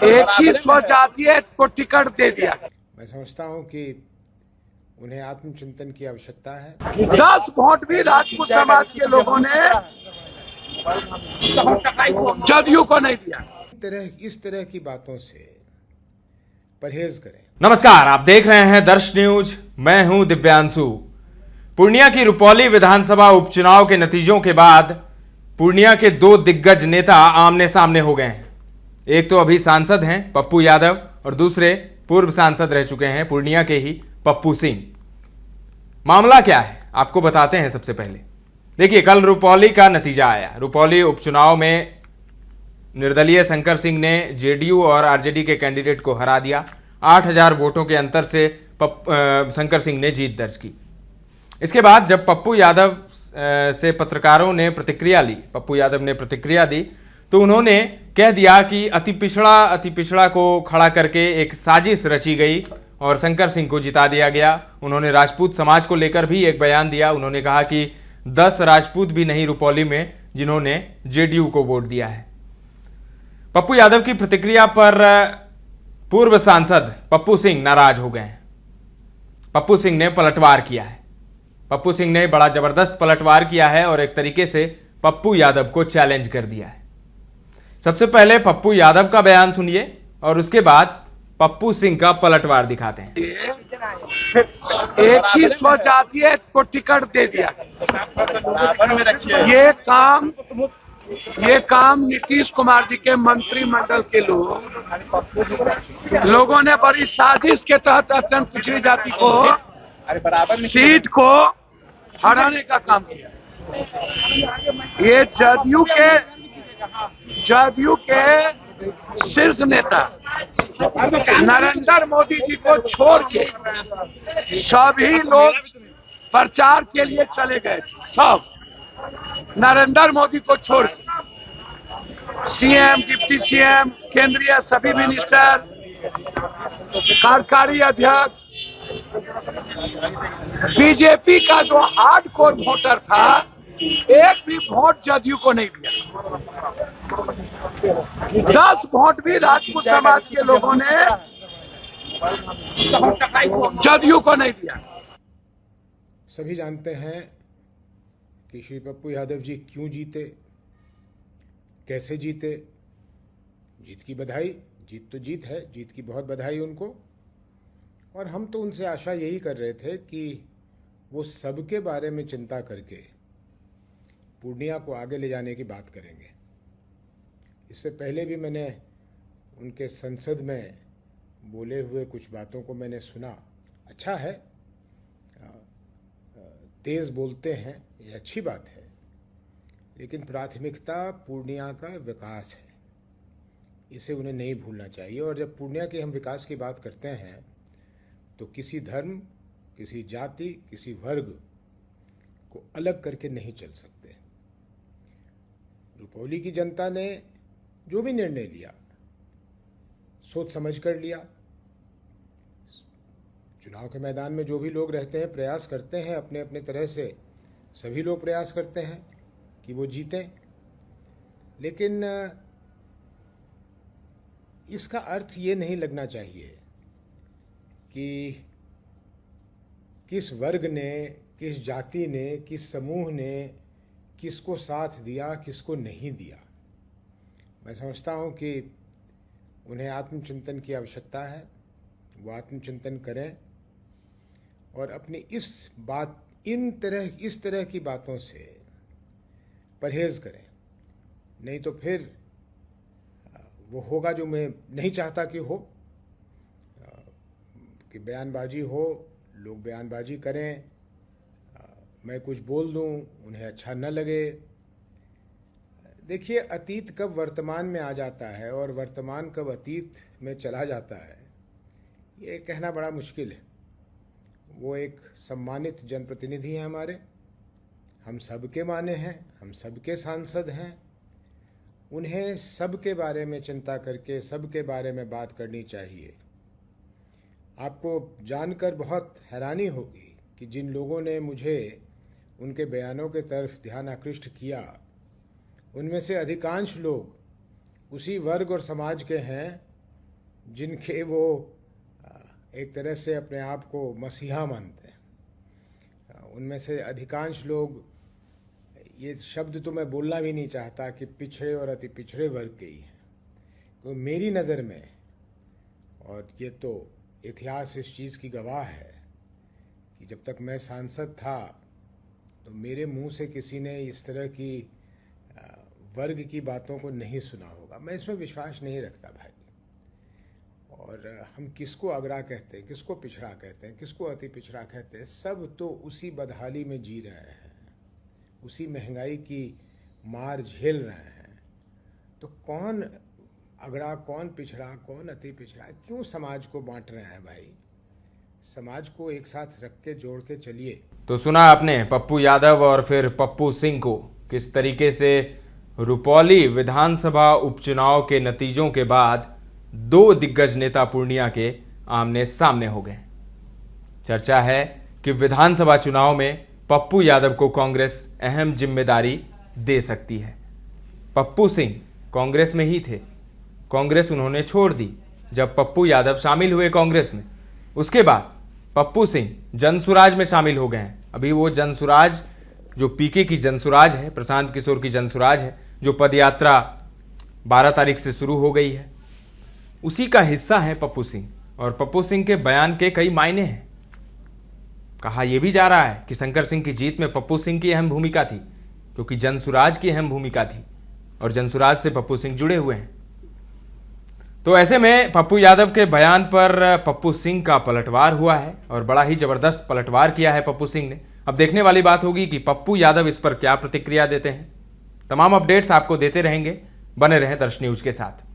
एक ही स्वजातीय को टिकट दे दिया। मैं समझता हूं कि उन्हें आत्मचिंतन की आवश्यकता है। 10 वोट भी राजपूत समाज के लोगों ने जदयू को नहीं दिया। इस तरह की बातों से परहेज करें। नमस्कार, आप देख रहे हैं दर्श न्यूज। मैं हूं दिव्यांशु। पूर्णिया की रुपौली विधानसभा उपचुनाव के नतीजों के बाद पूर्णिया के दो दिग्गज नेता आमने सामने हो गए हैं। एक तो अभी सांसद हैं पप्पू यादव और दूसरे पूर्व सांसद रह चुके हैं पूर्णिया के ही पप्पू सिंह। मामला क्या है आपको बताते हैं। सबसे पहले देखिए, कल रुपौली का नतीजा आया। रुपौली उपचुनाव में निर्दलीय शंकर सिंह ने जेडीयू और आरजेडी के कैंडिडेट को हरा दिया। 8000 वोटों के अंतर से शंकर सिंह ने जीत दर्ज की। इसके बाद जब पप्पू यादव से पत्रकारों ने प्रतिक्रिया ली, पप्पू यादव ने प्रतिक्रिया दी, तो उन्होंने कह दिया कि अति पिछड़ा को खड़ा करके एक साजिश रची गई और शंकर सिंह को जिता दिया गया। उन्होंने राजपूत समाज को लेकर भी एक बयान दिया। उन्होंने कहा कि 10 राजपूत भी नहीं रुपौली में जिन्होंने जेडीयू को वोट दिया है। पप्पू यादव की प्रतिक्रिया पर पूर्व सांसद पप्पू सिंह नाराज हो गए हैं। पप्पू सिंह ने पलटवार किया है। पप्पू सिंह ने बड़ा जबरदस्त पलटवार किया है और एक तरीके से पप्पू यादव को चैलेंज कर दिया है। सबसे पहले पप्पू यादव का बयान सुनिए और उसके बाद पप्पू सिंह का पलटवार दिखाते हैं। एक ही स्वजातीय को टिकट दे दिया। ये काम नीतीश कुमार जी के मंत्रिमंडल के लोगों ने बड़ी साजिश के तहत अत्यंत पिछड़ी जाति को सीट को हराने का काम किया। ये जदयू के शीर्ष नेता नरेंद्र मोदी जी को छोड़ के सभी लोग प्रचार के लिए चले गए थे। सब नरेंद्र मोदी को छोड़ के सीएम, डिप्टी सीएम, केंद्रीय सभी मिनिस्टर, कार्यकारी अध्यक्ष, बीजेपी का जो हार्डकोर वोटर था, एक भी वोट जदयू को नहीं दिया। 10 वोट भी राजपूत समाज के लोगों ने जदयू को नहीं दिया। सभी जानते हैं कि श्री पप्पू यादव जी क्यों जीते, कैसे जीते। जीत की बधाई, जीत तो जीत है, जीत की बहुत बधाई उनको। और हम तो उनसे आशा यही कर रहे थे कि वो सबके बारे में चिंता करके पूर्णिया को आगे ले जाने की बात करेंगे। इससे पहले भी मैंने उनके संसद में बोले हुए कुछ बातों को मैंने सुना। अच्छा है, तेज़ बोलते हैं, ये अच्छी बात है, लेकिन प्राथमिकता पूर्णिया का विकास है, इसे उन्हें नहीं भूलना चाहिए। और जब पूर्णिया के हम विकास की बात करते हैं तो किसी धर्म, किसी जाति, किसी वर्ग को अलग करके नहीं चल सकते। रुपौली की जनता ने जो भी निर्णय लिया सोच समझ कर लिया। चुनाव के मैदान में जो भी लोग रहते हैं, प्रयास करते हैं अपने अपने तरह से, सभी लोग प्रयास करते हैं कि वो जीतें। लेकिन इसका अर्थ ये नहीं लगना चाहिए कि किस वर्ग ने, किस जाति ने, किस समूह ने किसको साथ दिया, किसको नहीं दिया। मैं समझता हूँ कि उन्हें आत्मचिंतन की आवश्यकता है। वो आत्मचिंतन करें और अपनी इस तरह की बातों से परहेज करें। नहीं तो फिर वो होगा जो मैं नहीं चाहता कि हो, कि बयानबाजी हो, लोग बयानबाजी करें, मैं कुछ बोल दूं, उन्हें अच्छा न लगे। देखिए, अतीत कब वर्तमान में आ जाता है और वर्तमान कब अतीत में चला जाता है, ये कहना बड़ा मुश्किल है। वो एक सम्मानित जनप्रतिनिधि हैं हमारे, हम सबके माने हैं, हम सबके सांसद हैं। उन्हें सबके बारे में चिंता करके सबके बारे में बात करनी चाहिए। आपको जानकर बहुत हैरानी होगी कि जिन लोगों ने मुझे उनके बयानों के तरफ ध्यान आकृष्ट किया, उनमें से अधिकांश लोग उसी वर्ग और समाज के हैं जिनके वो एक तरह से अपने आप को मसीहा मानते हैं, उनमें से अधिकांश लोग, ये शब्द तो मैं बोलना भी नहीं चाहता कि पिछड़े और अति पिछड़े वर्ग के ही हैं, तो मेरी नज़र में, और ये तो इतिहास इस चीज़ की गवाह है कि जब तक मैं सांसद था तो मेरे मुंह से किसी ने इस तरह की वर्ग की बातों को नहीं सुना होगा। मैं इसमें विश्वास नहीं रखता भाई। और हम किसको अगड़ा कहते हैं, किसको पिछड़ा कहते हैं, किसको अति पिछड़ा कहते हैं, सब तो उसी बदहाली में जी रहे हैं, उसी महंगाई की मार झेल रहे हैं। तो कौन अगड़ा, कौन पिछड़ा, कौन अति पिछड़ा, क्यों समाज को बांट रहे हैं भाई? समाज को एक साथ रख के जोड़ के चलिए। तो सुना आपने पप्पू यादव और फिर पप्पू सिंह को किस तरीके से रुपौली विधानसभा उपचुनाव के नतीजों के बाद दो दिग्गज नेता पूर्णिया के आमने सामने हो गए। चर्चा है कि विधानसभा चुनाव में पप्पू यादव को कांग्रेस अहम जिम्मेदारी दे सकती है। पप्पू सिंह कांग्रेस में ही थे, कांग्रेस उन्होंने छोड़ दी जब पप्पू यादव शामिल हुए कांग्रेस में। उसके बाद पप्पू सिंह जनसुराज में शामिल हो गए हैं। अभी वो जनसुराज जो पीके की जनसुराज है, प्रशांत किशोर की जनसुराज है, जो पदयात्रा 12 तारीख से शुरू हो गई है, उसी का हिस्सा है पप्पू सिंह। और पप्पू सिंह के बयान के कई मायने हैं। कहा यह भी जा रहा है कि शंकर सिंह की जीत में पप्पू सिंह की अहम भूमिका थी, क्योंकि जनसुराज की अहम भूमिका थी और जनसुराज से पप्पू सिंह जुड़े हुए हैं। तो ऐसे में पप्पू यादव के बयान पर पप्पू सिंह का पलटवार हुआ है और बड़ा ही जबरदस्त पलटवार किया है पप्पू सिंह ने। अब देखने वाली बात होगी कि पप्पू यादव इस पर क्या प्रतिक्रिया देते हैं। तमाम अपडेट्स आपको देते रहेंगे, बने रहें दर्श न्यूज के साथ।